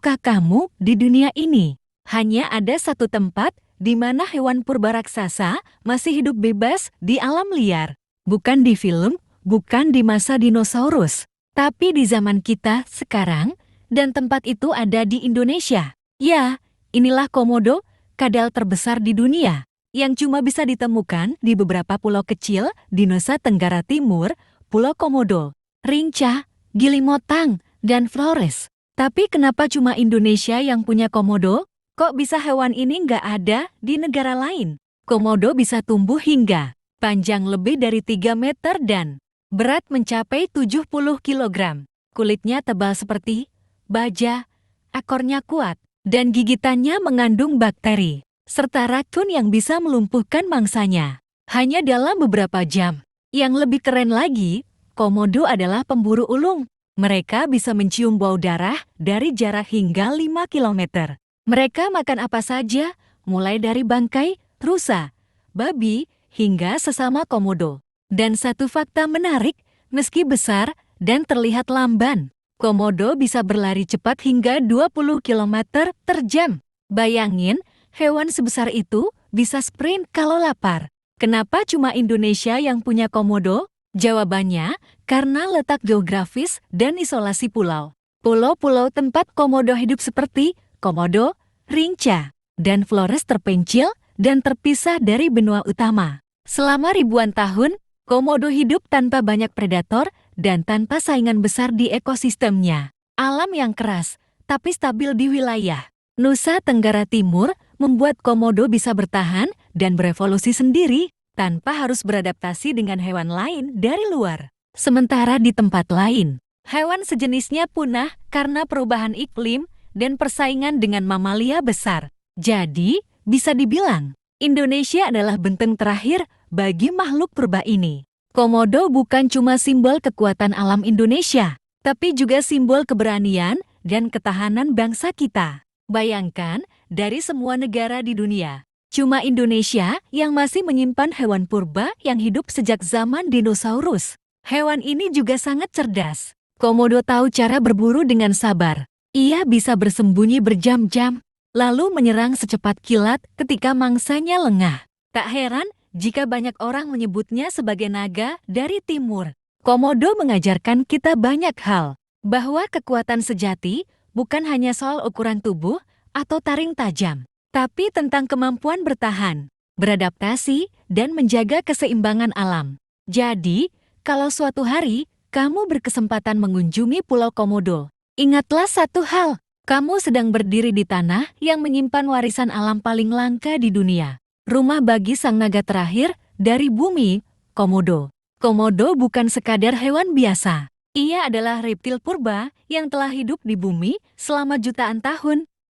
tahukah kamu di dunia ini hanya ada satu tempat di mana hewan purba raksasa masih hidup bebas di alam liar? Bukan di film, bukan di masa dinosaurus, tapi di zaman kita sekarang, dan tempat itu ada di Indonesia. Ya, inilah komodo, kadal terbesar di dunia, yang cuma bisa ditemukan di beberapa pulau kecil di Nusa Tenggara Timur, Pulau Komodo, Rinca, Gili Motang, dan Flores. Tapi kenapa cuma Indonesia yang punya komodo? Kok bisa hewan ini nggak ada di negara lain? Komodo bisa tumbuh hingga panjang lebih dari 3 meter dan berat mencapai 70 kg. Kulitnya tebal seperti baja, ekornya kuat, dan gigitannya mengandung bakteri, serta racun yang bisa melumpuhkan mangsanya hanya dalam beberapa jam. Yang lebih keren lagi, komodo adalah pemburu ulung. Mereka bisa mencium bau darah dari jarak hingga 5 km. Mereka makan apa saja, mulai dari bangkai, rusa, babi, hingga sesama komodo. Dan satu fakta menarik, meski besar dan terlihat lamban, komodo bisa berlari cepat hingga 20 km per jam. Bayangin, hewan sebesar itu bisa sprint kalau lapar. Kenapa cuma Indonesia yang punya komodo? Jawabannya, karena letak geografis dan isolasi pulau. Pulau-pulau tempat komodo hidup seperti Komodo, Rinca, dan Flores terpencil dan terpisah dari benua utama. Selama ribuan tahun, komodo hidup tanpa banyak predator dan tanpa saingan besar di ekosistemnya. Alam yang keras, tapi stabil di wilayah Nusa Tenggara Timur membuat komodo bisa bertahan dan berevolusi sendiri tanpa harus beradaptasi dengan hewan lain dari luar. Sementara di tempat lain, hewan sejenisnya punah karena perubahan iklim dan persaingan dengan mamalia besar. Jadi, bisa dibilang, Indonesia adalah benteng terakhir bagi makhluk purba ini. Komodo bukan cuma simbol kekuatan alam Indonesia, tapi juga simbol keberanian dan ketahanan bangsa kita. Bayangkan, dari semua negara di dunia, cuma Indonesia yang masih menyimpan hewan purba yang hidup sejak zaman dinosaurus. Hewan ini juga sangat cerdas. Komodo tahu cara berburu dengan sabar. Ia bisa bersembunyi berjam-jam, lalu menyerang secepat kilat ketika mangsanya lengah. Tak heran jika banyak orang menyebutnya sebagai naga dari timur. Komodo mengajarkan kita banyak hal, bahwa kekuatan sejati bukan hanya soal ukuran tubuh atau taring tajam, tapi tentang kemampuan bertahan, beradaptasi, dan menjaga keseimbangan alam. Jadi, kalau suatu hari kamu berkesempatan mengunjungi Pulau Komodo, ingatlah satu hal, kamu sedang berdiri di tanah yang menyimpan warisan alam paling langka di dunia. Rumah bagi sang naga terakhir dari bumi, Komodo. Komodo bukan sekadar hewan biasa. Ia adalah reptil purba yang telah hidup di bumi selama jutaan tahun.